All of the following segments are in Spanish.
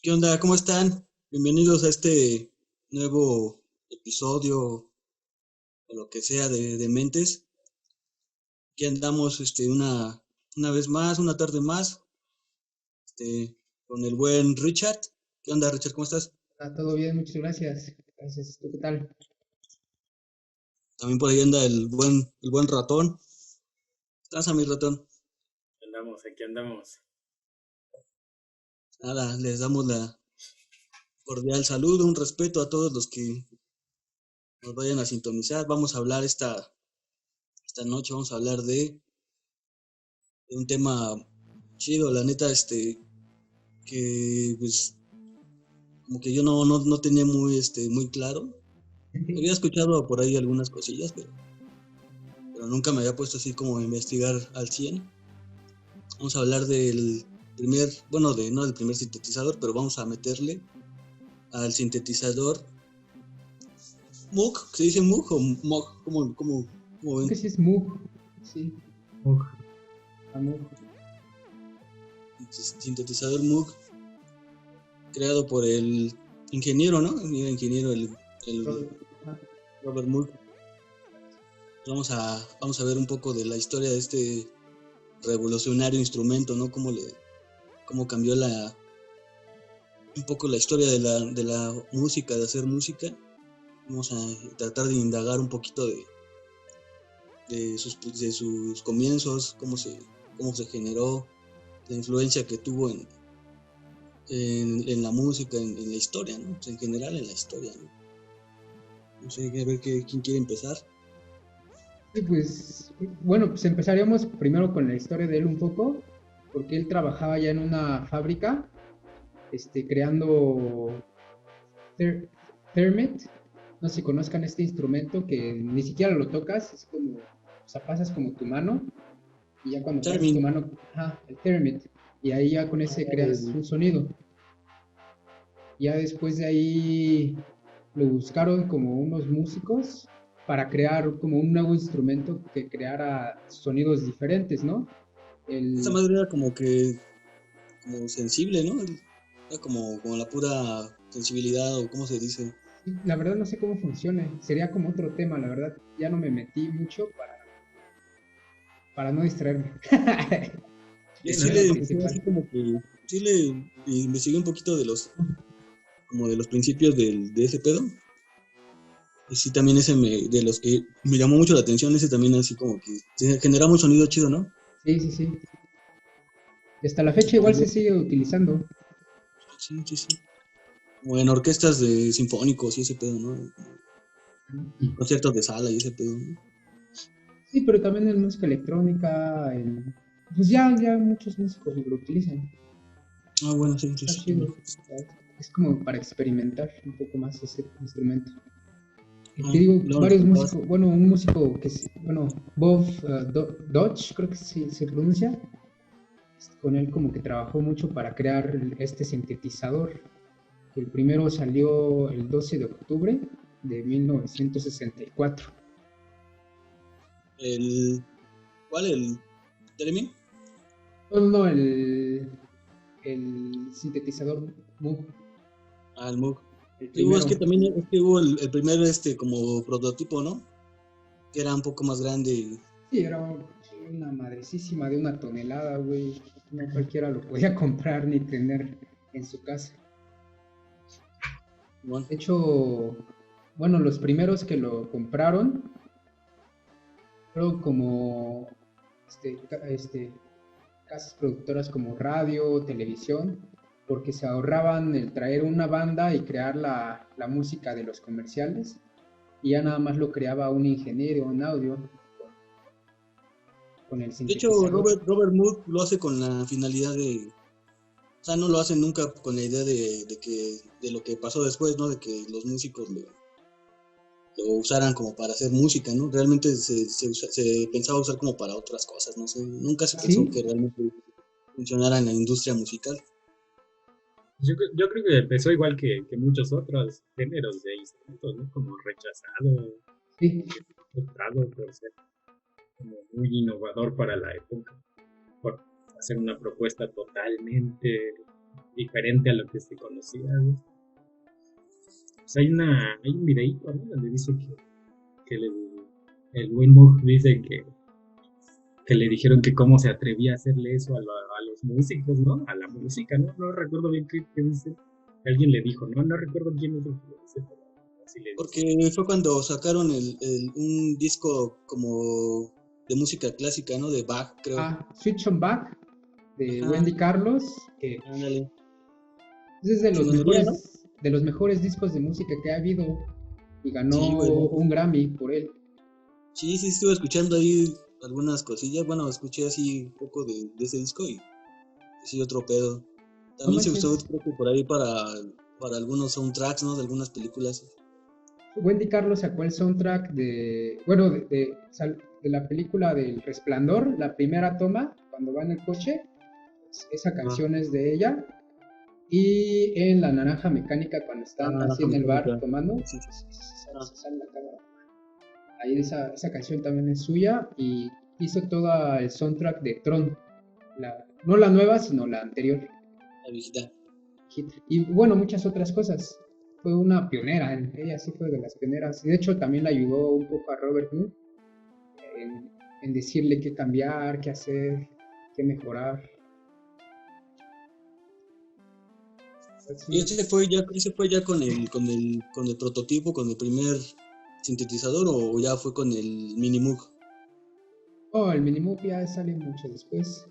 ¿Qué onda? ¿Cómo están? Bienvenidos a este nuevo episodio o lo que sea de Mentes. Aquí andamos una vez más, una tarde más, este, con el buen Richard. ¿Qué onda, Richard? ¿Cómo estás? Todo bien, muchas gracias. Gracias. ¿Tú qué tal? También por ahí anda el buen ratón. ¿Estás a mi ratón? Andamos, aquí andamos. Nada, les damos la cordial saludo, un respeto a todos los que nos vayan a sintonizar. Vamos a hablar esta noche, vamos a hablar de un tema chido, la neta, que pues como que yo no tenía muy claro. Había escuchado por ahí algunas cosillas, pero nunca me había puesto así como a investigar al 100. Vamos a hablar del primer, bueno, no del primer sintetizador, pero vamos a meterle al sintetizador Moog. ¿Se dice Moog o Moog? ¿Cómo Creo ven? que sí es Moog. Sí, Uf, a Moog. Sintetizador Moog, creado por el ingeniero, ¿no? El ingeniero, el Robert, ajá. Robert Moog. Vamos a ver un poco de la historia de este revolucionario instrumento, ¿no? Cómo cambió un poco la historia de la música, de hacer música. Vamos a tratar de indagar un poquito de sus comienzos, cómo se generó, la influencia que tuvo en la música, en la historia, ¿no? Pues en general en la historia, ¿no? No sé, a ver quién quiere empezar. Sí, pues, bueno, pues empezaríamos primero con la historia de él un poco, porque él trabajaba ya en una fábrica, creando Thermit. No sé si conozcan este instrumento que ni siquiera lo tocas, es como, o sea, pasas como tu mano y ya cuando pasas tu Termin. mano, ajá, el Thermit, y ahí ya con ese creas un sonido. Ya después de ahí lo buscaron como unos músicos para crear como un nuevo instrumento que creara sonidos diferentes, ¿no? Esta El, madre era como sensible, ¿no? Era como la pura sensibilidad, o cómo se dice. la verdad no sé cómo funciona, sería como otro tema, la verdad ya no me metí mucho para no distraerme Yo sí, sí en ¿no? lo le investigué principal. así como que, sí le investigué un poquito como de los principios de ese pedo. Y sí, también de los que me llamó mucho la atención, ese también así como que generaba un sonido chido, ¿no? Sí, sí, sí. Y hasta la fecha igual se sigue utilizando. Sí, sí, sí. Como en orquestas de sinfónicos y ese pedo, ¿no? Conciertos de sala y ese pedo, ¿no? Sí, pero también en música electrónica, pues ya muchos músicos lo utilizan. Ah, bueno, sí, sí, Está sí, también. chido, ¿sabes? Es como para experimentar un poco más ese instrumento. Y te Ah, digo, luego nos varios contabas. músicos, bueno, un músico que es, bueno, Bob Dodge, creo que sí se pronuncia, con él como que trabajó mucho para crear este sintetizador, que el primero salió el 12 de octubre de 1964. ¿Cuál? ¿El Theremin? No, no, no, el sintetizador Moog, Ah, el Moog. el Sí, es que primero. también es que hubo el primer, como prototipo, ¿no? Que era un poco más grande. Sí, era una madrecísima de una tonelada, güey. No cualquiera lo podía comprar ni tener en su casa. Bueno, De hecho, bueno, los primeros que lo compraron fueron como casas productoras como radio, televisión, porque se ahorraban el traer una banda y crear la música de los comerciales, y ya nada más lo creaba un ingeniero en audio con el de hecho, sintetizador. Robert Moog lo hace con la finalidad o sea, no lo hace nunca con la idea de lo que pasó después, ¿no? De que los músicos lo usaran como para hacer música, ¿no? Realmente se pensaba usar como para otras cosas, no sé. Nunca se pensó Sí, que realmente funcionara en la industria musical. yo creo que empezó igual que muchos otros géneros de instrumentos, ¿no? Como rechazado, sí, que fue aceptado por ser como muy innovador para la época, por hacer una propuesta totalmente. diferente a lo que se conocía, güey. Pues hay un videíto, ¿no? Donde dice que el buen Moog dice que le dijeron que cómo se atrevía a hacerle eso a los músicos, ¿no? A la música, ¿no? No recuerdo bien qué dice. Alguien le dijo, no recuerdo quién es el que lo dice, pero así le dice. Porque fue cuando sacaron un disco como de música clásica, ¿no? De Bach, creo. Switch on Back de Ajá. Wendy Carlos, que Ándale. es Chingonería, ¿no? de los mejores discos de música que ha habido y ganó Sí, güey. un Grammy por él. Sí, estuve escuchando ahí algunas cosillas. Bueno, escuché así un poco de ese disco y sí, otro pedo. No También se usó, manches, creo que por ahí para algunos soundtracks, ¿no? De algunas películas. Wendy Carlos sacó el soundtrack de la película del Resplandor, la primera toma, cuando va en el coche, esa canción es de ella. Y en La Naranja Mecánica, cuando están así Naranja en el bar Mecánica. tomando, Sí. se sale la cámara. Ahí esa canción también es suya y hizo todo el soundtrack de Tron. No la nueva, sino la anterior. La viejita. Y bueno, muchas otras cosas. Fue una pionera, ella sí fue de las pioneras. Y de hecho también le ayudó un poco a Robert Moog en decirle qué cambiar, qué hacer, qué mejorar. Y ese fue ya con el prototipo, con el primer sintetizador, o ya fue con el Minimoog. Oh, el Minimoog ya sale mucho después.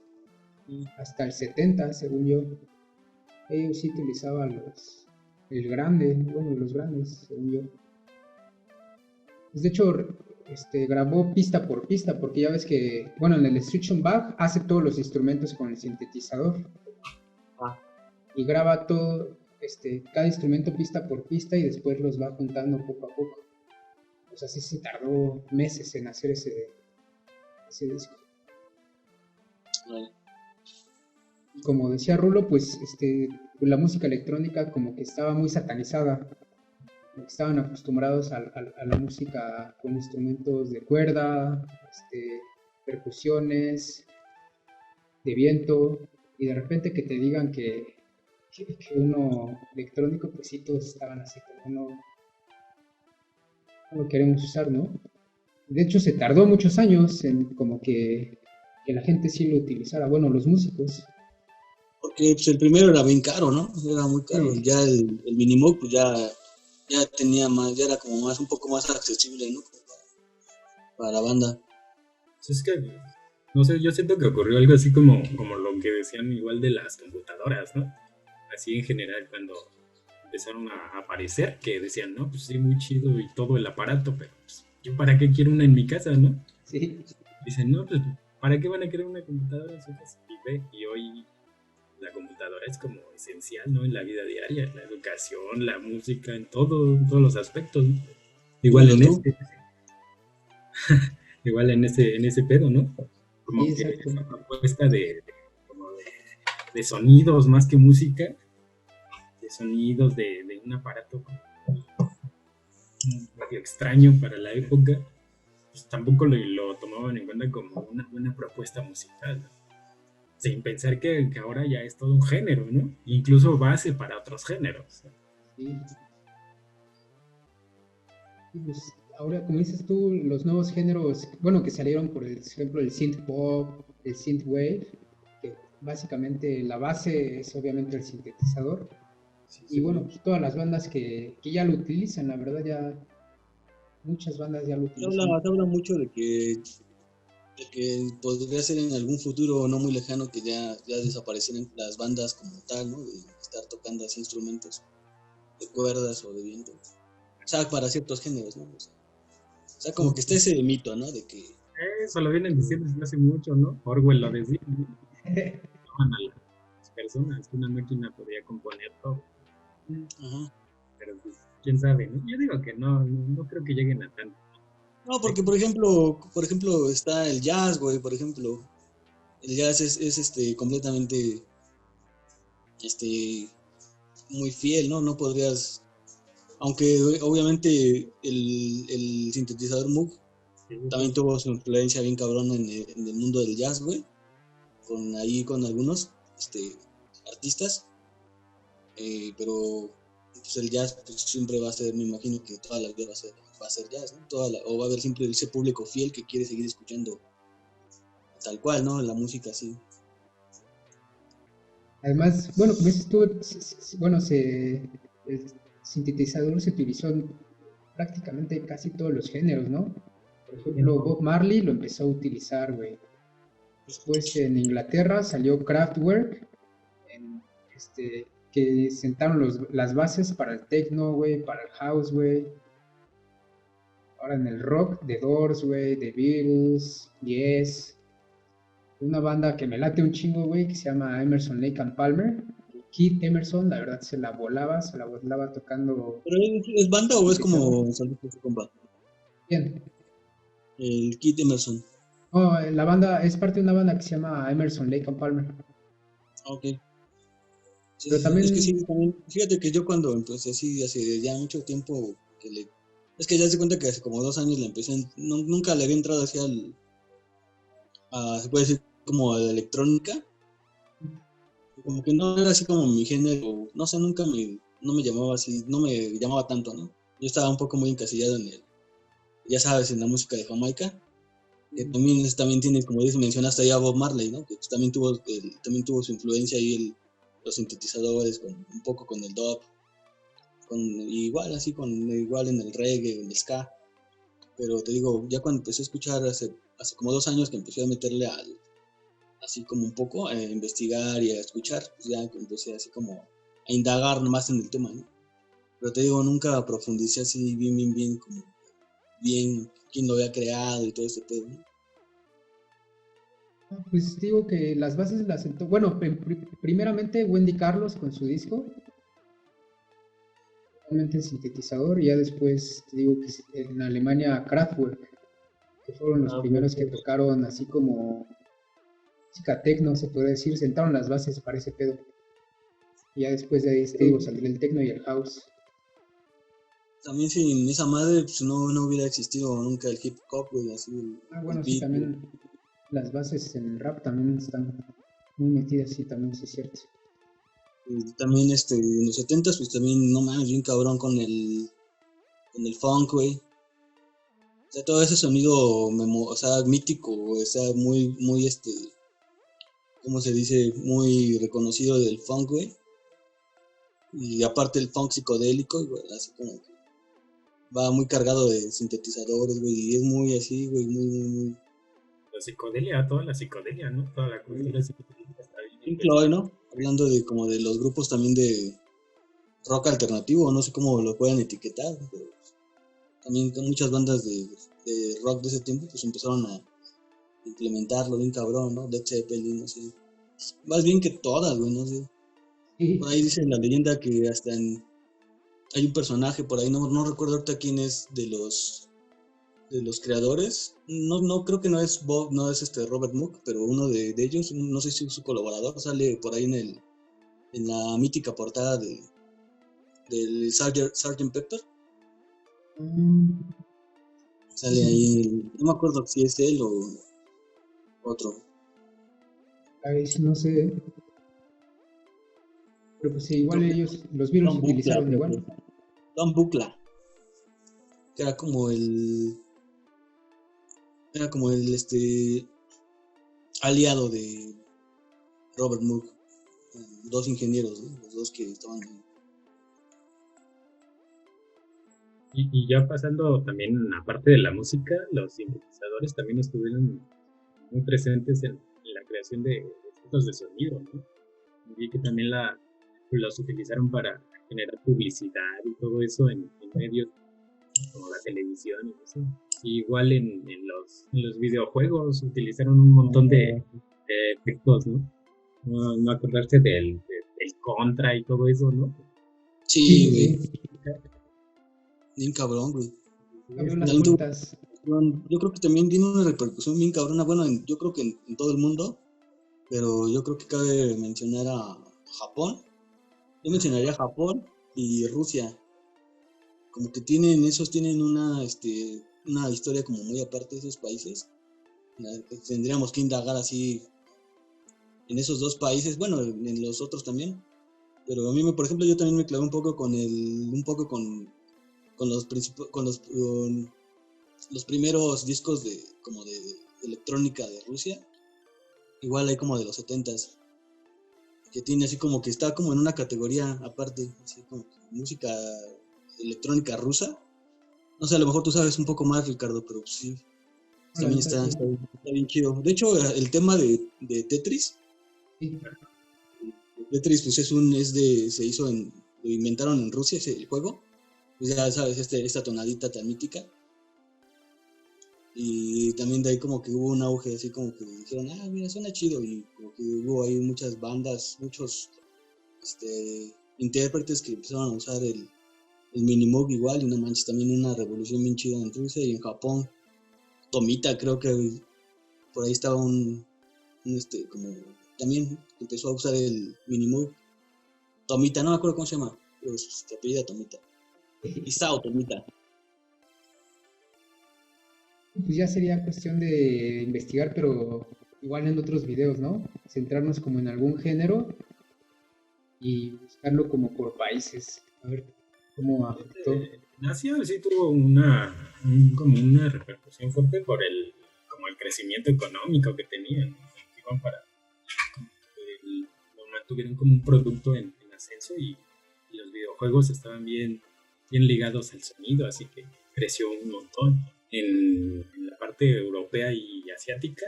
Hasta el 70, según yo. Ellos sí utilizaban el grande, uno de los grandes, según yo. Pues de hecho, grabó pista por pista, porque ya ves que, bueno, en el Switch on Back hace todos los instrumentos con el sintetizador. Y graba todo, cada instrumento pista por pista y después los va juntando poco a poco. Pues así se tardó meses en hacer ese disco. Vale. Y como decía Rulo, pues la música electrónica como que estaba muy satanizada. Estaban acostumbrados a la música con instrumentos de cuerda, percusiones, de viento, y de repente que te digan que uno electrónico, pues sí, todos estaban así como no lo queremos usar, ¿no? De hecho, se tardó muchos años en como que la gente sí lo utilizara, bueno, los músicos. Porque pues, el primero era bien caro, ¿no? Era muy caro. Sí. Ya el Minimoog, pues ya tenía más, ya era como más, un poco más accesible, ¿no? Para la banda. Pues es que, no sé, yo siento que ocurrió algo así como lo que decían igual de las computadoras, ¿no? Así en general, cuando empezaron a aparecer, que decían, no, pues sí, muy chido y todo el aparato, pero pues, ¿yo para qué quiero una en mi casa, no? Sí. Dicen, no, pues, ¿para qué van a querer una computadora en su casa? Y hoy la computadora es como esencial, ¿no? En la vida diaria, en la educación, la música, en todos los aspectos, ¿no? Igual en igual en ese pedo, ¿no? Como Sí, que exacto. esa propuesta de sonidos más que música, de sonidos de un aparato medio extraño para la época, pues tampoco lo tomaban en cuenta como una buena propuesta musical, ¿no? Sin pensar que ahora ya es todo un género, ¿no? Incluso base para otros géneros. Sí. Y pues ahora, como dices tú, los nuevos géneros, bueno, que salieron por ejemplo el synth pop, el synth wave, que básicamente la base es obviamente el sintetizador. Sí, Y sí, bueno, pues todas las bandas que ya lo utilizan, la verdad ya muchas bandas ya lo utilizan. Se habla mucho de que podría ser en algún futuro no muy lejano que ya desaparecieran las bandas como tal, ¿no? De estar tocando así instrumentos de cuerdas o de viento. O sea, para ciertos géneros, ¿no? O sea, como que está ese mito, ¿no? De que... eso lo vienen diciendo desde hace mucho, ¿no? Orwell lo decía, ¿no? Estaban a las personas que una máquina podía componer todo. Ajá. Pero pues, quién sabe, ¿no? Yo digo que no creo que lleguen a tanto. No, porque por ejemplo está el jazz, güey, por ejemplo. El jazz es completamente muy fiel, ¿no? No podrías, aunque obviamente el sintetizador Moog también tuvo su influencia bien cabrón en el mundo del jazz, güey, con algunos artistas, pero pues el jazz pues, siempre va a ser, me imagino que toda la vida va a ser jazz, ¿no? O va a haber siempre ese público fiel que quiere seguir escuchando tal cual, ¿no? La música así. Además, bueno, como dices tú, bueno, el sintetizador se utilizó en prácticamente casi todos los géneros, ¿no? Por ejemplo, Bob Marley lo empezó a utilizar, güey. Después en Inglaterra salió Kraftwerk, que sentaron las bases para el techno, güey, para el house, güey. Ahora en el rock, The Doors, güey, The Beatles, Yes. Una banda que me late un chingo, güey, que se llama Emerson, Lake and Palmer. Keith Emerson, la verdad, se la volaba tocando ¿Pero es banda o es sintetizador. como solista su compa? Bien. El Keith Emerson. No, la banda es parte de una banda que se llama Emerson, Lake and Palmer. Ok. Sí, Pero sí, sí. Es que también, sí, también. Fíjate que yo cuando empecé así, hace ya mucho tiempo, es que ya se cuenta que hace como 2 años le empecé, nunca le había entrado así se puede decir, como a la electrónica. Como que no era así como mi género, no sé, no me llamaba así, no me llamaba tanto, ¿no? Yo estaba un poco muy encasillado ya sabes, en la música de Jamaica, que también tiene, como dices, mencionaste ahí a Bob Marley, ¿no? Que pues también tuvo su influencia ahí los sintetizadores, un poco con el dub, igual en el reggae, en el ska. Pero te digo, ya cuando empecé a escuchar hace como 2 años que empecé a meterle así como un poco a investigar y a escuchar, pues ya empecé así como a indagar más en el tema, ¿no? Pero te digo, nunca profundicé así bien, como bien quién lo había creado y todo ese pedo, ¿no? pues digo que las bases las sentó. Bueno, primeramente Wendy Carlos con su disco, realmente en sintetizador, y ya después te digo que en Alemania Kraftwerk, que fueron los primeros que tocaron así como música techno, se podría decir, sentaron las bases para ese pedo. Y ya después de ahí, te digo, salió el techno y el house. También sin esa madre, pues no hubiera existido nunca el hip hop, güey, así, el Bueno, sí, beat, güey. también las bases en el rap también están muy metidas, sí, también sí es cierto. Y también en los 70s, pues también, no mames, bien cabrón con el funk, güey. O sea, todo ese sonido, o sea, mítico, o sea, muy, ¿cómo se dice? Muy reconocido del funk, güey. Y aparte el funk psicodélico, güey, así como que va muy cargado de sintetizadores, güey, y es muy así, güey, muy. La psicodelia, toda la psicodelia, ¿no? Toda la cultura psicodélica está bien Pink impresionante. Floyd, ¿no? Hablando de como de los grupos también de rock alternativo, no sé cómo lo pueden etiquetar, pero también con muchas bandas de rock de ese tiempo, pues empezaron a implementarlo bien cabrón, ¿no? Led Zeppelin, no sé. Más bien que todas, güey, no sé. Por Sí, ahí dice la leyenda que hay un personaje por ahí, no recuerdo ahorita quién es de los creadores. No creo que no es Bob, no es Robert Moog, pero uno de ellos, no sé si es su colaborador, sale por ahí en la mítica portada del Sgt. Pepper. Sale sí, ahí, no me acuerdo si es él o otro. ahí sí no sé, pero pues sí, igual Creo que ellos, los Beatles Tom Buchla, utilizaron creo igual. que. Tom Buchla, que era como el aliado de Robert Moog, dos ingenieros, ¿no? Los dos que estaban ahí. Y ya pasando también, aparte de la música, los sintetizadores también estuvieron muy presentes en la creación de efectos de sonido, ¿no? Vi que también los utilizaron para generar publicidad y todo eso en medios como la televisión y eso. Y igual en los videojuegos utilizaron un montón de efectos, ¿no? No acordarse del Contra y todo eso, ¿no? Sí, Sí, sí, güey, sí, bien cabrón, güey. abrió las Finalmente, puertas. yo creo que también tiene una repercusión bien cabrona, bueno, yo creo que en todo el mundo, pero yo creo que cabe mencionar a Japón. Yo mencionaría Japón y Rusia. Como que tienen una historia como muy aparte de esos países. Tendríamos que indagar así en esos dos países, bueno, en los otros también, Pero a mí, por ejemplo, yo también me clavé un poco con los primeros discos como de electrónica de Rusia. Igual hay como de los 70s, que tiene así como que está como en una categoría aparte, así como que música electrónica rusa. No sé, a lo mejor tú sabes un poco más, Ricardo, pero sí, No, la también neta sí. está bien chido. De hecho, el tema de Tetris, Sí, Tetris pues lo inventaron en Rusia, el juego. Pues ya sabes, esta tonadita tan mítica. Y también de ahí como que hubo un auge, así como que dijeron, mira, suena chido. Y como que hubo ahí muchas bandas, muchos intérpretes que empezaron a usar el Minimoog igual. Y no manches, también una revolución bien chida en Rusia y en Japón. Tomita, creo que por ahí estaba como también empezó a usar el Minimoog. Tomita, no me acuerdo cómo se llama, pero su apellida Tomita. Isao Tomita. pues ya sería cuestión de investigar, pero igual en otros videos, ¿no? Centrarnos como en algún género y buscarlo como por países, a ver cómo afectó. En Asia sí tuvo como una repercusión fuerte por como el crecimiento económico que tenían, ¿no? Iban para lo mantuvieron como un producto en ascenso y los videojuegos estaban bien ligados al sonido, así que creció un montón. En la parte europea y asiática,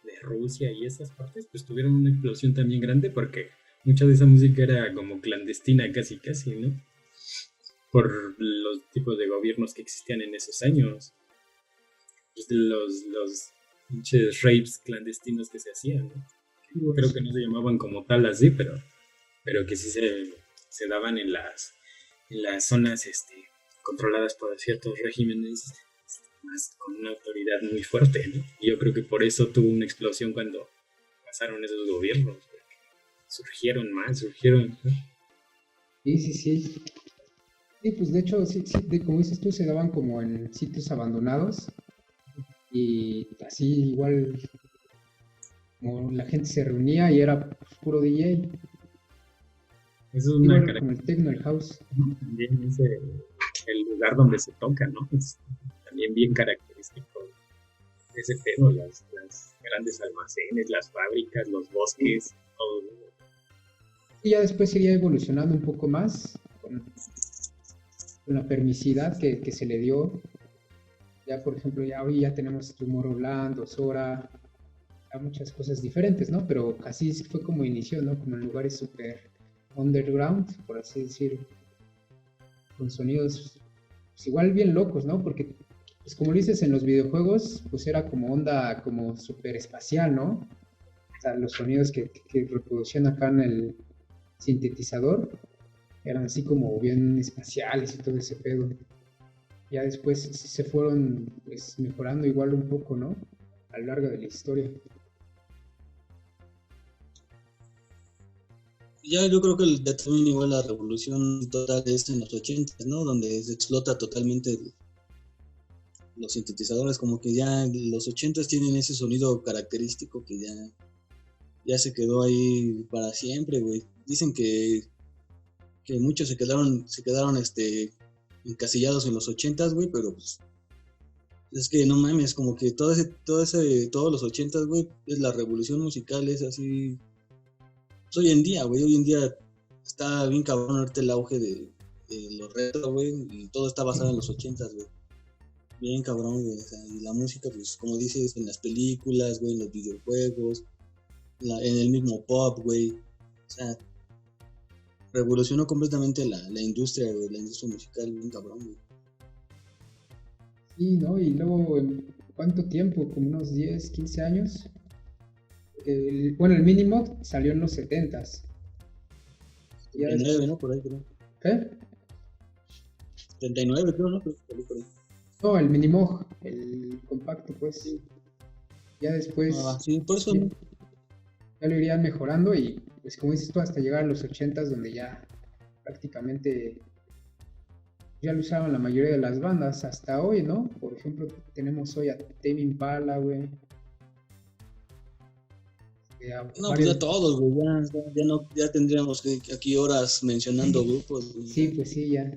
de Rusia y esas partes, pues tuvieron una explosión también grande porque mucha de esa música era como clandestina casi, ¿no? Por los tipos de gobiernos que existían en esos años, pues los pinches rapes clandestinos que se hacían, ¿no? Creo que no se llamaban como tal así, pero que sí se daban en las zonas controladas por ciertos regímenes más con una autoridad muy fuerte, ¿no? Y yo creo que por eso tuvo una explosión cuando pasaron esos gobiernos, porque surgieron, ¿no? Sí, sí, sí. Sí, pues de hecho, sí, sí, como dices tú, se daban como en sitios abandonados y así igual como la gente se reunía y era pues, puro DJ, Eso es una igual como el característica, techno, el house. ¿no? También es el lugar donde se toca, ¿no? Es también bien característico de ese pedo, las grandes almacenes, las fábricas, los bosques, todo, ¿no? Y ya después iría evolucionando un poco más con la permisidad que se le dio. Ya, por ejemplo, ya hoy ya tenemos Tomorrowland, Osora, a muchas cosas diferentes, ¿no? Pero así fue como inició, ¿no? Como en lugares súper underground, por así decir, con sonidos pues, igual bien locos, ¿no? Porque, pues como dices, en los videojuegos, pues era como onda como súper espacial, ¿no? O sea, los sonidos que reproducían acá en el sintetizador eran así como bien espaciales y todo ese pedo. Ya después sí se fueron pues mejorando igual un poco, ¿no? A lo largo de la historia. Ya yo creo que también igual la revolución total es en los 80s, ¿no? Donde se explota totalmente los sintetizadores, como que ya los 80s tienen ese sonido característico que ya se quedó ahí para siempre, güey. Dicen que muchos se quedaron encasillados en los 80s, güey, pero pues es que no mames, como que todos los 80s, güey, es la revolución musical, es así. Pues hoy en día está bien cabrón ahorita el auge de los retro, güey, y todo está basado en los 80s, güey. Bien cabrón, güey. O sea, y la música, pues, como dices, en las películas, güey, en los videojuegos, en el mismo pop, güey. O sea, revolucionó completamente la industria, güey, la industria musical, bien cabrón, güey. Sí, ¿no? Y luego, ¿en cuánto tiempo? Como unos 10, 15 años. Bueno, el Minimoog salió en los 70s. Ya 79, después, ¿no? Por ahí, creo. ¿qué? 79, creo, ¿no? Creo que por ahí. No, el Minimoog, el compacto, pues. Ya después, Sí, por eso, ya, ¿no? ya lo irían mejorando y, pues, como dices tú, hasta llegar a los 80s, donde ya prácticamente ya lo usaban la mayoría de las bandas, hasta hoy, ¿no? Por ejemplo, tenemos hoy a Tame Impala, güey, No, pues ya todos, güey, ya tendríamos que aquí horas mencionando grupos. Güey. Sí, pues sí, ya.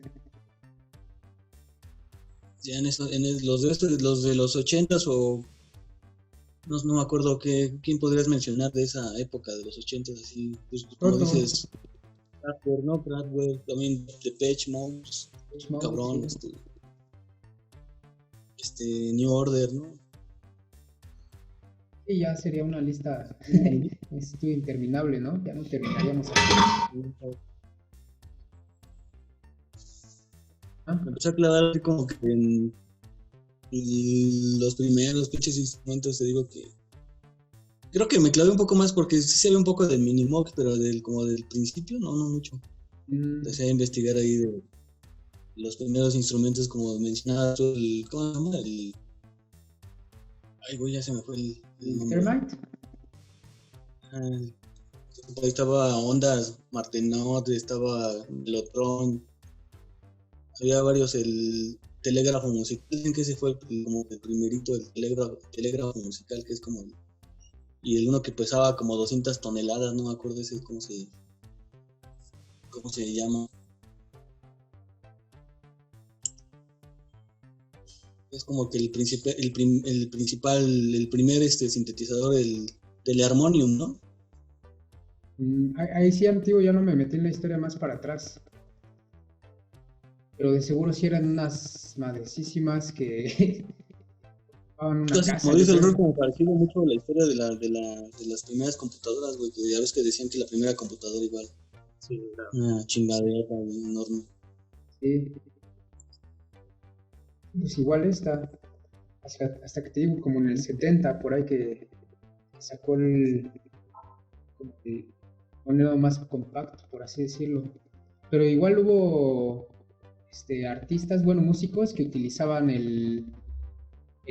Ya los de los 80s o no me acuerdo quién podrías mencionar de esa época de los 80s, así, pues como dices, Kraftwerk, ¿no? Kraftwerk, también Depeche Mode, cabrón, sí. New Order, ¿no? Sí, ya sería una lista interminable, ¿no? Ya no terminaríamos aquí. Me empezó a clavar así como que en los primeros pinches instrumentos, te digo que creo que me clavé un poco más porque sí se ve un poco del Minimoog, pero como del principio, no mucho. Empecé a investigar ahí de los primeros instrumentos, como mencionabas tú, ¿cómo se llama? Ay, güey, ya se me fue el nombre. ¿Thermite? Ahí estaba Ondas, Martenot, estaba Lotron, había varios, el telégrafo musical, dicen que ese fue como el primerito, el telégrafo musical, que es como y el uno que pesaba como 200 toneladas, no me acuerdo ese cómo se llama. Es como que el primer sintetizador, el Teleharmonium, ¿no? Ahí sí, antiguo, ya no me metí en la historia más para atrás. Pero de seguro sí eran unas madrecísimas que Casi, como dice el rol, como parecido mucho a la historia de las primeras computadoras, güey, que ya ves que decían que la primera computadora igual. Sí, claro. Una chingadera enorme. Sí. Pues igual hasta que te digo, como en el 70, por ahí que sacó el sonido más compacto, por así decirlo. Pero igual hubo artistas, bueno, músicos que utilizaban el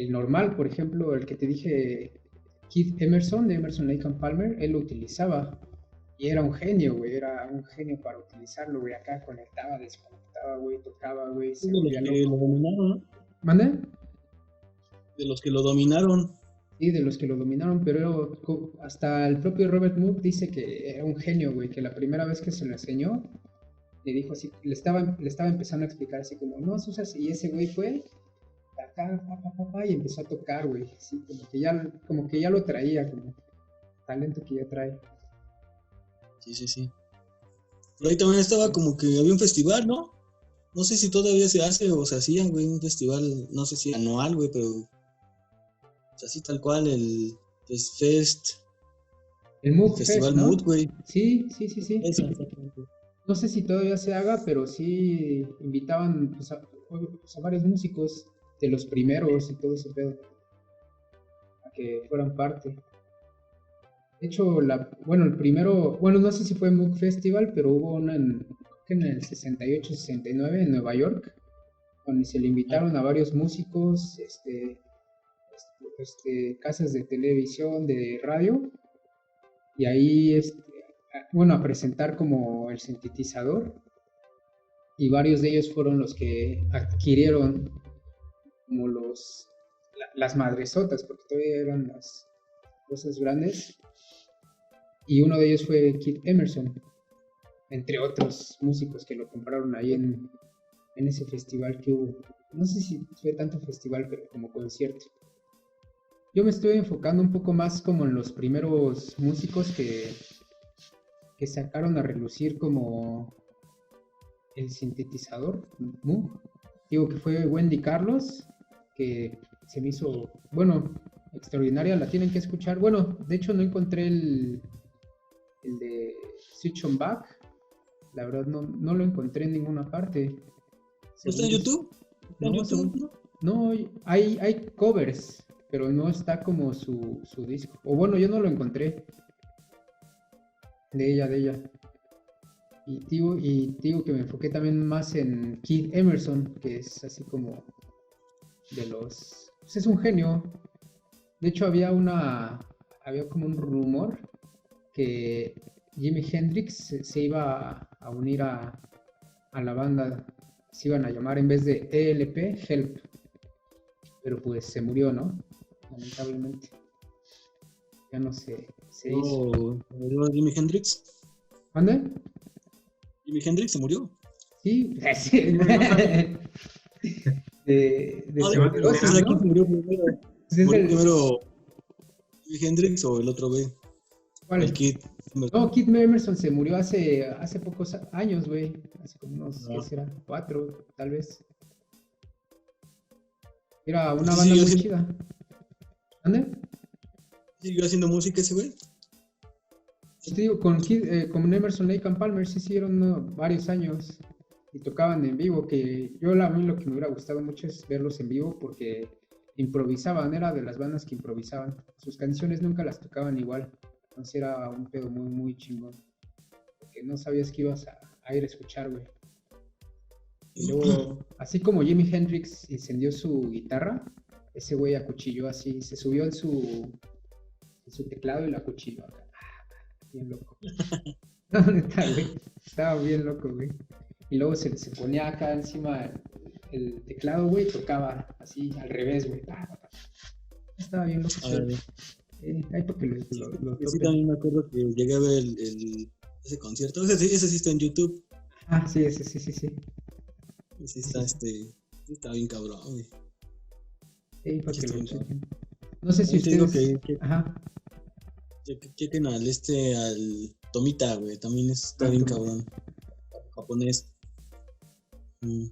normal, por ejemplo, el que te dije, Keith Emerson, de Emerson Lake and Palmer, él lo utilizaba. Y era un genio, güey, era un genio para utilizarlo, güey, acá conectaba, desconectaba, güey, tocaba, güey, se volvía loco. De los que lo dominaron, ¿no? ¿Mande? De los que lo dominaron. Sí, de los que lo dominaron, pero hasta el propio Robert Moog dice que era un genio, güey, que la primera vez que se lo enseñó, le dijo así, le estaba empezando a explicar así como, no, Susas, y ese güey fue acá, y empezó a tocar, güey, sí, como que ya lo traía, como talento que ya trae. Sí. Pero ahí también estaba como que había un festival, ¿no? No sé si todavía se hace o se hacía, güey, un festival, no sé si anual, güey, pero así tal cual, el Fest. El Moog Festival Fest, ¿no? Mood, güey. Sí. Exactamente. No sé si todavía se haga, pero sí invitaban pues, a varios músicos de los primeros y todo ese pedo a que fueran parte. De hecho, el primero, no sé si fue Moog Festival, pero hubo una en el 68-69 en Nueva York, donde se le invitaron a varios músicos, casas de televisión, de radio, y ahí, a presentar como el sintetizador, y varios de ellos fueron los que adquirieron como las madresotas, porque todavía eran las cosas grandes, y uno de ellos fue Keith Emerson, entre otros músicos que lo compraron ahí en ese festival que hubo. No sé si fue tanto festival, pero como concierto. Yo me estoy enfocando un poco más como en los primeros músicos que sacaron a relucir como el sintetizador, ¿no? Digo que fue Wendy Carlos, que se me hizo, extraordinaria, la tienen que escuchar. Bueno, de hecho no encontré el de Switch on Back, la verdad no lo encontré en ninguna parte. ¿Está en YouTube? No, hay covers, pero no está como su disco. O bueno, yo no lo encontré. De ella. Y digo que me enfoqué también más en Keith Emerson, que es así como de los... Pues es un genio. De hecho, había como un rumor que Jimi Hendrix se iba a unir a la banda, se iban a llamar en vez de ELP, Help. Pero pues se murió, ¿no? Lamentablemente. Ya no se hizo. ¿Se murió Jimi Hendrix? ¿Dónde? ¿Jimi Hendrix se murió? Sí, sí. De No, sobredosis, ¿quién se ¿no? murió primero? Pues es ¿Murió el, primero Jimi Hendrix o el otro güey? El ¿cuál? Kid. No, Kid Emerson se murió hace pocos años, güey. Hace como unos, ¿qué No. será? 4, tal vez. Era una Sí, banda muy chida. ¿Dónde? ¿Siguió haciendo música ese güey? Pues te digo, con Emerson, Lake and Palmer sí hicieron varios años y tocaban en vivo, que a mí lo que me hubiera gustado mucho es verlos en vivo porque improvisaban, era de las bandas que improvisaban. Sus canciones nunca las tocaban igual, entonces era un pedo muy, muy chingón, porque no sabías que ibas a ir a escuchar, güey. Y luego, así como Jimi Hendrix incendió su guitarra, ese güey acuchilló así, se subió en su teclado y la acuchilló acá. Bien loco. No, neta, güey. Estaba bien loco, güey. Y luego se ponía acá encima el teclado, güey, y tocaba así al revés, güey. Estaba bien loco. A ver, Ahí para que lo sí, topen. también me acuerdo que llegué a ver ese concierto. Ese sí está en YouTube. Ah, sí, sí. Sí está, sí está bien cabrón, güey. Sí, para Sí que está lo bien cabrón. chequen. No sé si También te digo ustedes. que Ajá. chequen al Tomita, güey. También está Ah, bien Tomita. cabrón. Japonés. Sí,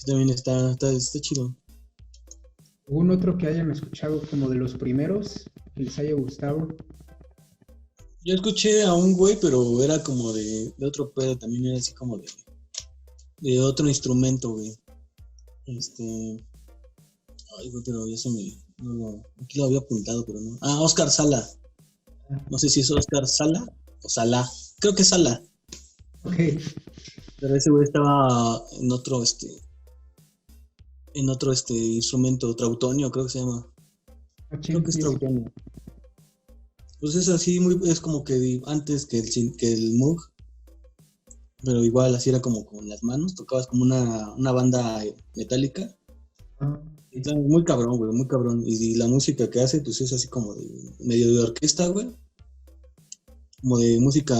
también está chido. ¿Algún otro que hayan escuchado como de los primeros que les haya gustado? Yo escuché a un güey, pero era como de otro pedo. También era así como de otro instrumento, güey. Ay, güey, pero ya se me... aquí lo había apuntado, pero no. Ah, Oscar Sala. No sé si es Oscar Sala o Sala. Creo que es Sala. Ok. Pero ese güey estaba en otro instrumento, trautonio, creo que se llama. Creo que es trautonio. Pues es así, es como que antes que el Moog, pero igual así era como con las manos, tocabas como una banda metálica. Entonces, muy cabrón, güey, muy cabrón. Y la música que hace, pues es así como de medio de orquesta, güey. Como de música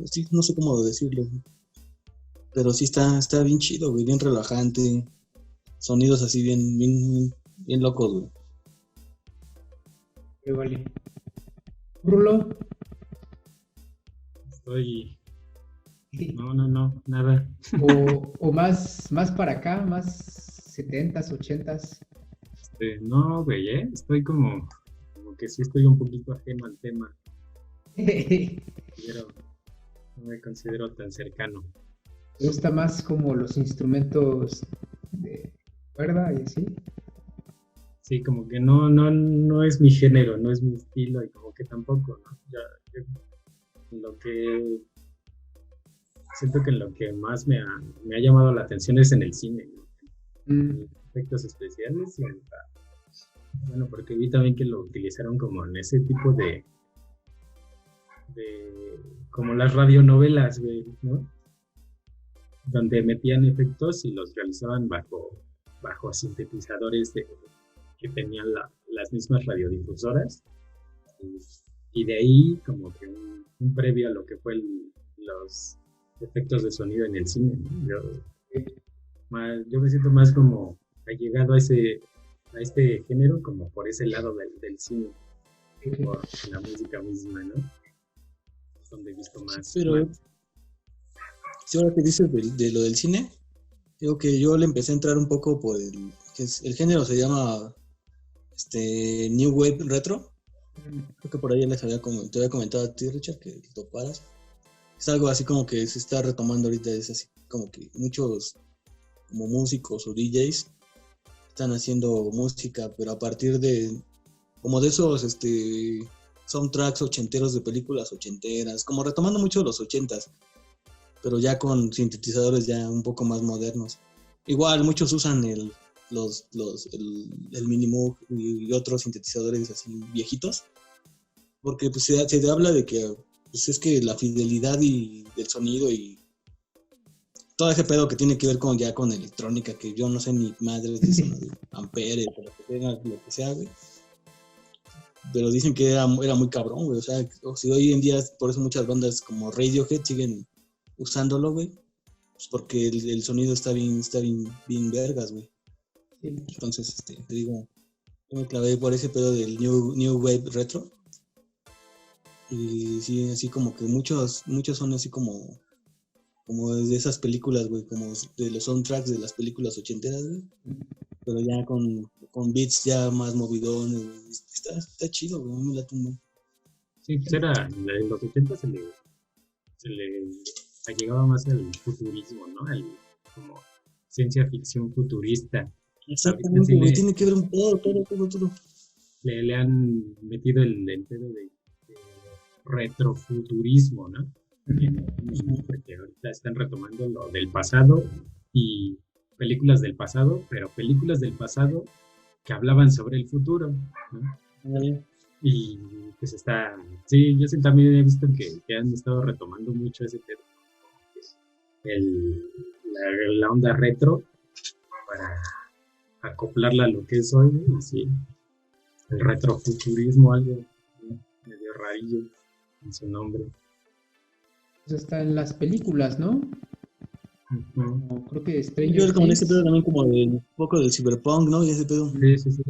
sí, no sé cómo decirlo. Pero sí está bien chido, güey, bien relajante. Sonidos así bien locos, güey. Qué vale. Rulo. Estoy... No, nada. O más para acá, más 70s, 80s. No, güey, estoy como que sí estoy un poquito ajeno al tema. Pero no me considero tan cercano. ¿Te gusta más como los instrumentos de cuerda y así? Sí, como que no es mi género, no es mi estilo y como que tampoco, ¿no? Siento que lo que más me ha llamado la atención es en el cine, ¿no? En efectos especiales y bueno, porque vi también que lo utilizaron como en ese tipo de como las radionovelas, güey, ¿no? Donde metían efectos y los realizaban bajo sintetizadores que tenían las mismas radiodifusoras. Y de ahí como que un previo a lo que fue los efectos de sonido en el cine, ¿no? Yo me siento más como allegado a este género como por ese lado del cine, por la música misma, ¿no? Donde he visto más. Pero si ahora que dices de lo del cine, digo que yo le empecé a entrar un poco por el género se llama New Wave Retro. Creo que por ahí te había comentado a ti, Richard, que lo toparas. Es algo así como que se está retomando ahorita, es así como que muchos como músicos o DJs están haciendo música, pero a partir de como de esos soundtracks ochenteros de películas ochenteras, como retomando mucho de los 80s, pero ya con sintetizadores ya un poco más modernos. Igual muchos usan el Minimoog y otros sintetizadores así viejitos, porque pues se habla de que pues es que la fidelidad y del sonido y todo ese pedo que tiene que ver con electrónica, que yo no sé ni madres de eso, ¿no? De amperes, o lo que sea, güey. pero dicen que era muy cabrón, güey. O sea, si hoy en día, por eso muchas bandas como Radiohead siguen usándolo, güey. Pues porque el sonido está bien vergas, güey. Sí. Entonces, te digo, yo me clavé por ese pedo del New Wave Retro. Y sí, así como que muchos son así como de esas películas, güey, como de los soundtracks de las películas ochenteras, güey. Pero ya con beats ya más movidones, güey. Está chido, güey, me late un buen. Sí, pues era, en los 80 se le allegaba más al futurismo, ¿no? Como ciencia ficción futurista. Exactamente, güey, tiene que ver un todo. Le han metido el pedo de retrofuturismo, ¿no? Porque ahorita están retomando lo del pasado y películas del pasado, pero películas del pasado que hablaban sobre el futuro, ¿no? Y pues sí, yo sí también he visto que han estado retomando mucho ese tema, la onda retro para acoplarla a lo que es hoy, ¿no? Y sí, el retrofuturismo, algo medio rarillo en su nombre. Pues está en las películas, ¿no? Uh-huh. Como, creo que Yo Stranger como en Things. ese pedo también como un poco del cyberpunk, ¿no? Y ese pedo. Sí.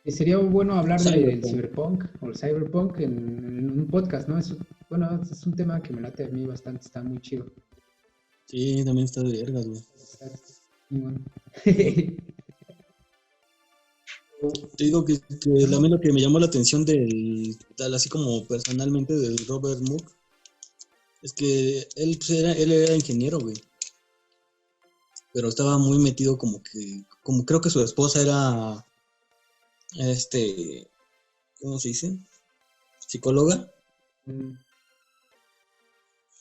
Que sería bueno hablar del Cyberpunk. cyberpunk o el cyberpunk en un podcast, ¿no? Bueno, es un tema que me late a mí bastante, está muy chido. Sí, también está de vergas, güey. Bueno. Te digo que a mí lo que me llamó la atención tal así como personalmente del Robert Moog, es que él era ingeniero, güey. Pero estaba muy metido como creo que su esposa era, ¿cómo se dice? Psicóloga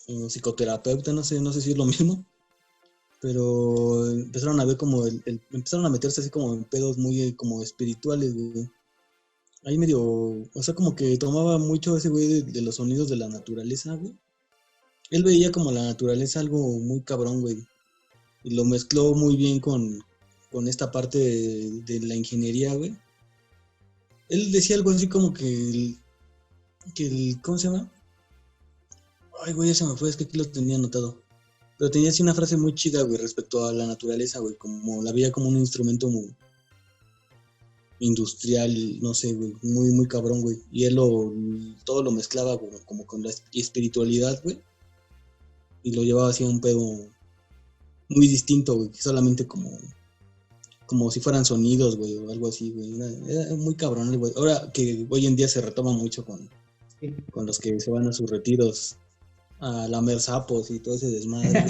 o psicoterapeuta, no sé si es lo mismo. Pero empezaron a ver como empezaron a meterse así como en pedos muy como espirituales, güey. Ahí medio, o sea, como que tomaba mucho ese güey de los sonidos de la naturaleza, güey. Él veía como la naturaleza algo muy cabrón, güey. Y lo mezcló muy bien con esta parte de la ingeniería, güey. Él decía algo así como que ¿cómo se llama? Ay, güey, ya se me fue, es que aquí lo tenía anotado. Pero tenía así una frase muy chida, güey, respecto a la naturaleza, güey. Como la veía como un instrumento muy industrial, no sé, güey. Muy, muy cabrón, güey. Y él todo lo mezclaba como con la espiritualidad, güey. Y lo llevaba así a un pedo muy distinto, güey. Que solamente como si fueran sonidos, güey, o algo así, güey. Era muy cabrón, güey. Ahora que hoy en día se retoma mucho con los que se van a sus retiros a lamer sapos y todo ese desmadre.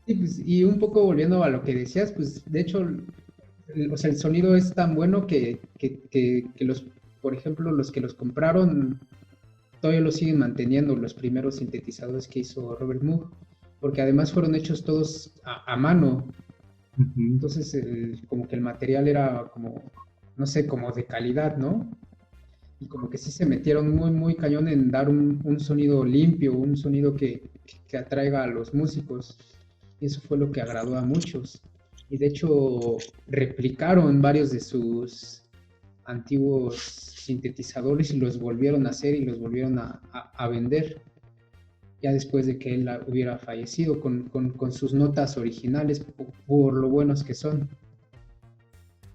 Sí, pues, y un poco volviendo a lo que decías, pues de hecho, o sea, el sonido es tan bueno que por ejemplo, los que los compraron todavía lo siguen manteniendo, los primeros sintetizadores que hizo Robert Moog, porque además fueron hechos todos a mano. Entonces, como que el material era como, no sé, como de calidad, ¿no? Y como que sí se metieron muy, muy cañón en dar un sonido limpio, un sonido que atraiga a los músicos. Y eso fue lo que agradó a muchos. Y de hecho, replicaron varios de sus antiguos sintetizadores y los volvieron a hacer y los volvieron a vender. Ya después de que él hubiera fallecido, con sus notas originales, por lo buenos que son.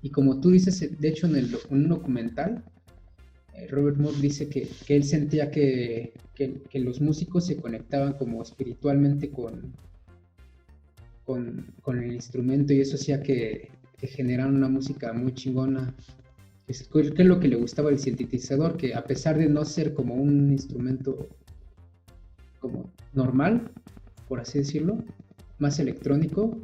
Y como tú dices, de hecho, en un documental, Robert Moog dice que él sentía que los músicos se conectaban como espiritualmente con el instrumento, y eso hacía que generaran una música muy chingona. ¿Qué es lo que le gustaba del sintetizador? Que a pesar de no ser como un instrumento como normal, por así decirlo, más electrónico,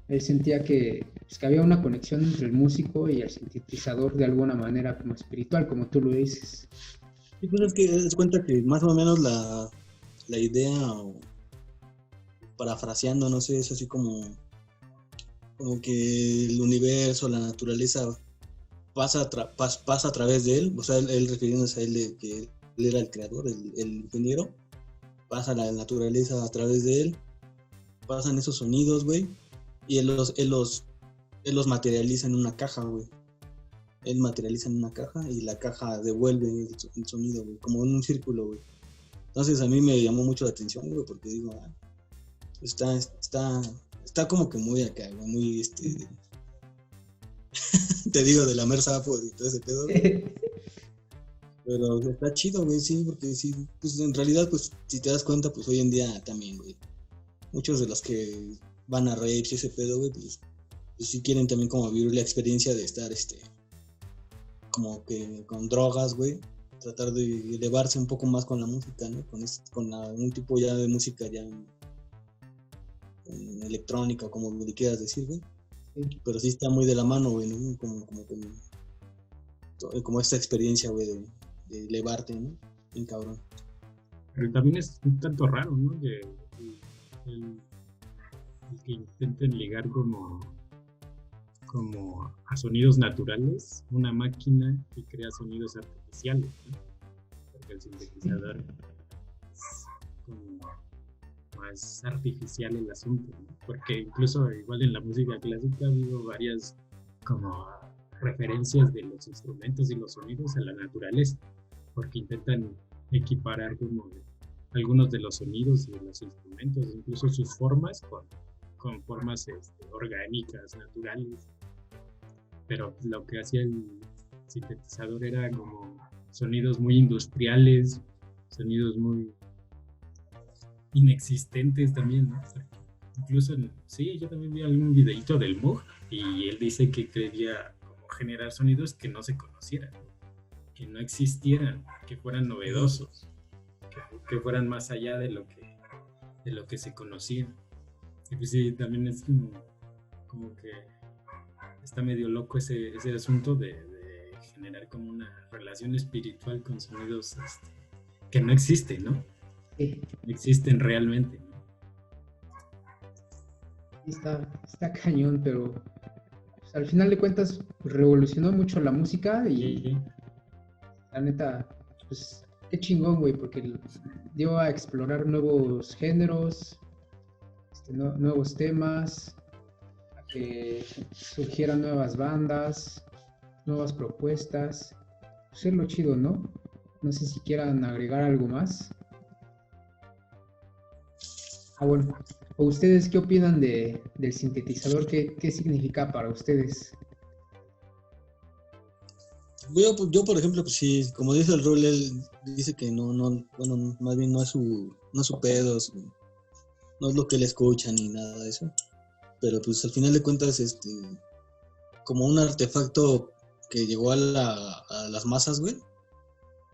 él sentía que había una conexión entre el músico y el sintetizador de alguna manera como espiritual, como tú lo dices. Y pues es que te das cuenta que más o menos la idea, parafraseando, no sé, es así como que el universo, la naturaleza pasa a través de él, o sea, él refiriéndose a él de que él era el creador, el ingeniero, pasa la naturaleza a través de él, pasan esos sonidos, güey, y él él los materializa en una caja, güey. Él materializa en una caja y la caja devuelve el sonido, güey, como en un círculo, güey. Entonces a mí me llamó mucho la atención, güey, porque digo, está como que muy acá, güey, muy, te digo, de lamer sapo y todo ese pedo, güey. Pero está chido, güey, sí, porque sí, pues en realidad, pues, si te das cuenta, pues hoy en día también, güey, muchos de los que van a raves y ese pedo, güey, pues sí quieren también como vivir la experiencia de estar, como que con drogas, güey, tratar de elevarse un poco más con la música, ¿no? Con un tipo ya de música ya electrónica, como le quieras decir, güey. Sí. Pero sí está muy de la mano, güey, ¿no? Como esta experiencia, güey, de elevarte, ¿no? Bien cabrón. Pero también es un tanto raro, ¿no? Que el que intenten ligar como a sonidos naturales una máquina que crea sonidos artificiales, ¿no? Porque el sintetizador es como más artificial el asunto, ¿no? Porque incluso igual en la música clásica ha habido varias como referencias de los instrumentos y los sonidos a la naturaleza, porque intentan equiparar como algunos de los sonidos y de los instrumentos, incluso sus formas con formas orgánicas, naturales. Pero lo que hacía el sintetizador era como sonidos muy industriales, sonidos muy inexistentes también, ¿no? Incluso, sí, yo también vi algún videito del Moog y él dice que quería como generar sonidos que no se conocieran, que no existieran, que fueran novedosos, que fueran más allá de lo que se conocía. Y pues sí, también es como que está medio loco ese asunto de generar como una relación espiritual con sonidos que no existen, ¿no? Sí. No existen realmente, ¿no? Está cañón, pero pues, al final de cuentas revolucionó mucho la música y la neta, pues qué chingón, güey, porque dio a explorar nuevos géneros, nuevos temas, a que surgieran nuevas bandas, nuevas propuestas. Pues es lo chido, ¿no? No sé si quieran agregar algo más. Bueno. ¿O ustedes qué opinan del sintetizador? ¿Qué significa para ustedes? Yo, por ejemplo, pues sí, como dice el Rol, él dice que bueno, más bien no es su pedo, no es lo que él escucha ni nada de eso. Pero pues al final de cuentas, como un artefacto que llegó a las masas, güey,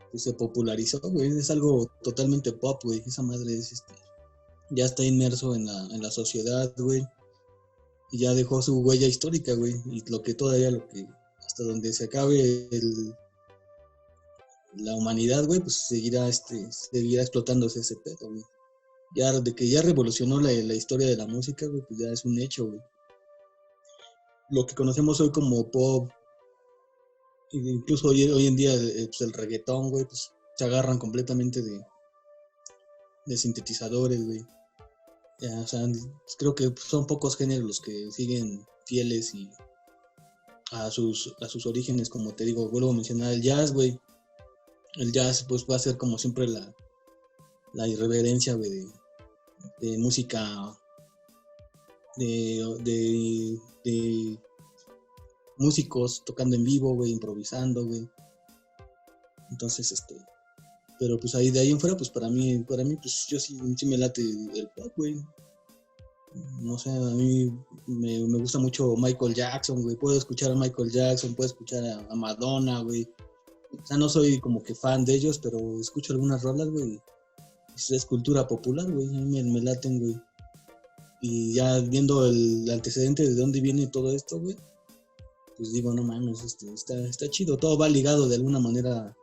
pues se popularizó, güey, es algo totalmente pop, güey, esa madre es, ya está inmerso en la sociedad, güey, y ya dejó su huella histórica, güey, y hasta donde se acabe la humanidad, güey, pues seguirá explotándose ese pedo, güey. Ya de que ya revolucionó la historia de la música, güey, pues ya es un hecho, güey. Lo que conocemos hoy como pop, incluso hoy en día pues el reggaetón, güey, pues se agarran completamente de sintetizadores, güey. Ya, o sea, creo que son pocos géneros los que siguen fieles y a sus orígenes, como te digo, vuelvo a mencionar el jazz, güey. El jazz pues va a ser como siempre la irreverencia, güey, de música de músicos tocando en vivo, güey, improvisando, güey. Entonces, pero pues ahí de ahí en fuera, pues para mí pues yo sí me late el pop, güey. No sé, a mí me gusta mucho Michael Jackson, güey. Puedo escuchar a Michael Jackson, puedo escuchar a Madonna, güey. O sea, no soy como que fan de ellos, pero escucho algunas rolas, güey. Es cultura popular, güey. A mí me laten, güey. Y ya viendo el antecedente de dónde viene todo esto, güey, pues digo, no mames, está chido. Todo va ligado de alguna manera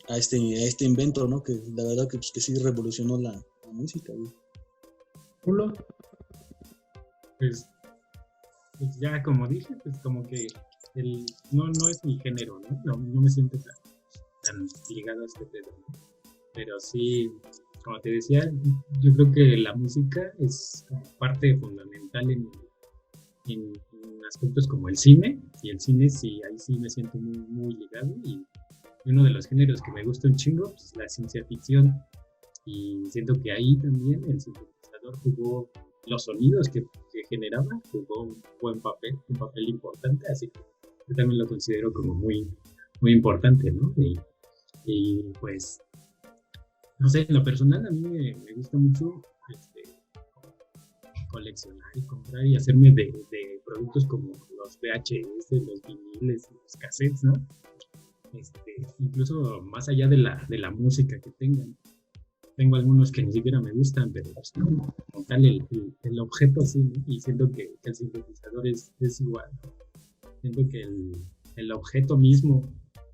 a este invento, ¿no? Que la verdad que sí revolucionó la música, güey. ¿Rulo? Pues ya como dije, pues como que no es mi género, ¿no? No me siento tan ligado a este pedo, ¿no? Pero sí, como te decía, yo creo que la música es parte fundamental en aspectos como el cine, y el cine sí, ahí sí me siento muy, muy ligado, y uno de los géneros que me gusta un chingo, pues la ciencia ficción, y siento que ahí también el sintetizador jugó, los sonidos que generaba, jugó un papel importante, así que yo también lo considero como muy, muy importante, ¿no? Y pues, no sé, en lo personal a mí me gusta mucho coleccionar y comprar y hacerme de productos como los VHS, los viniles, los cassettes, ¿no? Incluso más allá de la música que tengan. Tengo algunos que ni siquiera me gustan, pero pues, como tal el objeto sí, ¿no? Y siento que el sintetizador es igual, ¿no? Siento que el objeto mismo,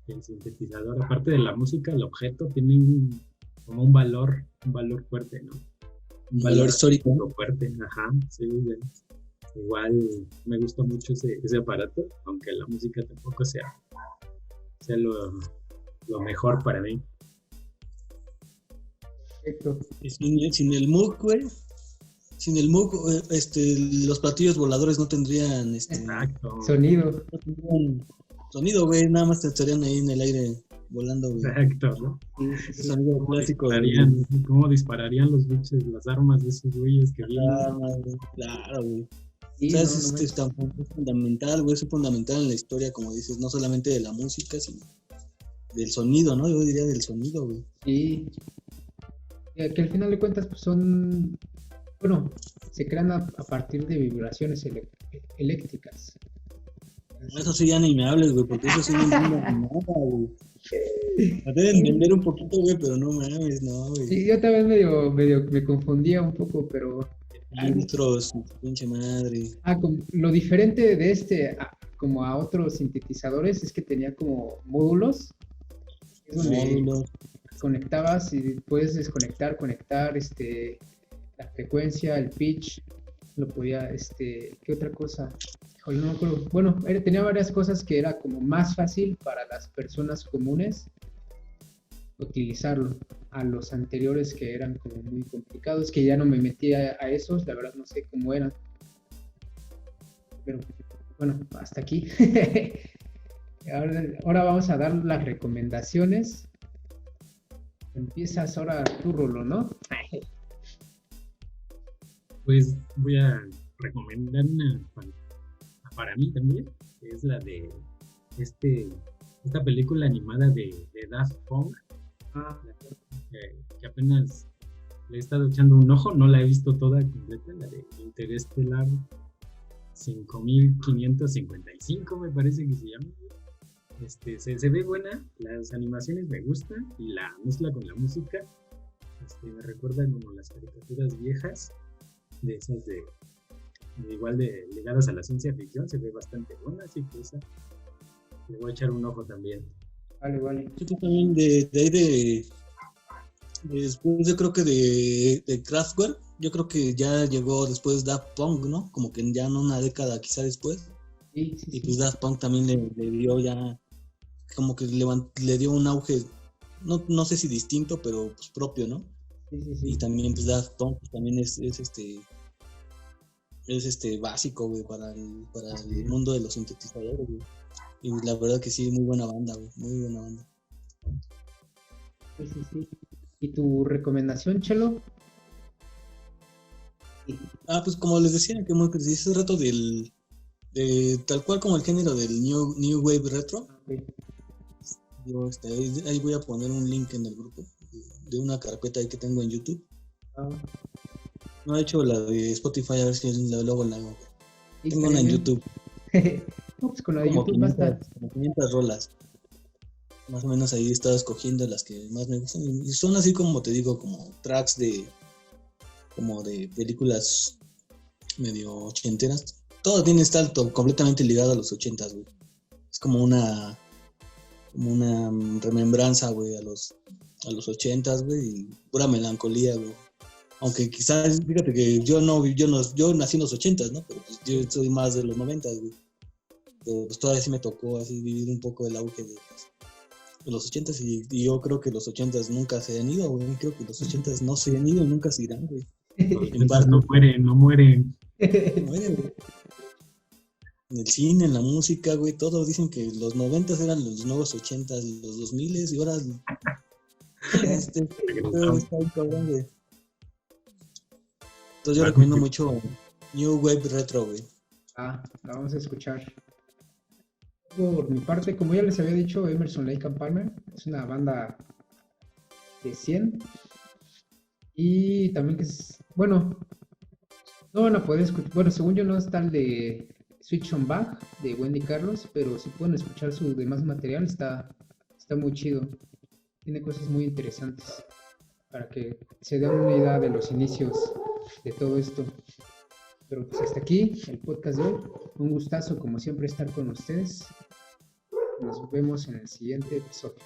el sintetizador, aparte de la música, el objeto tiene como un valor fuerte, ¿no? Un valor histórico fuerte, ajá, sí, bien. Igual me gusta mucho ese aparato, aunque la música tampoco sea lo mejor para mí. Perfecto. Sin el Moog, güey. Sin el Moog, los platillos voladores no tendrían Exacto. Sonido. No tendrían sonido, güey. Nada más te estarían ahí en el aire volando, güey. Exacto, ¿no? Sí. Sonido clásico. ¿Cómo dispararían los bichos, las armas de esos güeyes que vienen? Claro, güey. Sí, ¿Sabes? Es fundamental, güey. Es fundamental en la historia, como dices, no solamente de la música, sino del sonido, ¿no? Yo diría del sonido, güey. Sí. Que al final de cuentas pues se crean a partir de vibraciones eléctricas. Eso sí ya ni me hables, güey, porque eso sí no entiendo nada, güey. Me deben entender un poquito, güey, pero no mames, no, güey. Sí, yo también medio me confundía un poco, pero... Filtros, pinche madre. Lo diferente de como a otros sintetizadores es que tenía como módulos. Es donde conectabas y puedes desconectar, conectar, la frecuencia, el pitch, lo podía, ¿qué otra cosa? Híjole, no me acuerdo. Bueno, tenía varias cosas que era como más fácil para las personas comunes utilizarlo, a los anteriores que eran como muy complicados, que ya no me metía a esos, la verdad no sé cómo eran. Pero bueno, hasta aquí. Ahora vamos a dar las recomendaciones. Empiezas ahora tú, Rolo, ¿no? Pues voy a recomendar una para mí también, que es la de esta película animada de Daft Punk, que apenas le he estado echando un ojo, no la he visto toda completa, la de Interestelar 5555 me parece que se llama. Se ve buena, las animaciones me gustan y la mezcla con la música me recuerda como las caricaturas viejas de esas de igual de ligadas a la ciencia ficción, se ve bastante buena, así que esa le voy a echar un ojo también. Vale. Yo también de ahí después yo creo que de Kraftwerk, yo creo que ya llegó después Daft Punk, ¿no? Como que ya no una década quizá después. Sí. Y pues Daft Punk también le dio ya, como que le dio un auge, no sé si distinto, pero pues propio, ¿no? Sí. Y también pues Daft Punk pues, también es básico, güey, para el mundo de los sintetizadores, güey. Y la verdad que sí, muy buena banda, güey, muy buena banda. Sí. ¿Y tu recomendación, Chelo? Pues como les decía, que hace rato de tal cual como el género del New Wave Retro. Okay. Yo ahí voy a poner un link en el grupo de una carpeta ahí que tengo en YouTube. No he hecho la de Spotify, a ver si luego la hago. Tengo una en YouTube. No, pues con la de YouTube basta. Como 500 rolas. Más o menos ahí he estado escogiendo las que más me gustan. Y son así como te digo, como tracks como de películas medio ochenteras. Todo tiene está completamente ligado a los 80s, güey. Es como una remembranza, güey, a los 80s, güey, y pura melancolía, güey. Aunque quizás, fíjate que yo nací en los 80s, ¿no? Pero pues yo soy más de los 90s, güey. Pero pues todavía sí me tocó así vivir un poco el auge de los 80s y yo creo que los 80s nunca se han ido, güey. Creo que los 80s no se han ido y nunca se irán, güey. No mueren. No mueren, güey. En el cine, en la música, güey, todo. Dicen que los 90 eran los nuevos 80, los 2000 y ahora todo está bien cabrón, güey. Entonces yo recomiendo mucho New Wave Retro, güey. La vamos a escuchar. Por mi parte, como ya les había dicho, Emerson, Lake and Palmer es una banda de 100 y también que es, bueno, no van a poder escuchar, bueno, según yo no está el de Switch on Back de Wendy Carlos, pero si pueden escuchar su demás material, está muy chido, tiene cosas muy interesantes para que se den una idea de los inicios de todo esto. Pero pues hasta aquí el podcast de hoy, un gustazo como siempre estar con ustedes. Nos vemos en el siguiente episodio.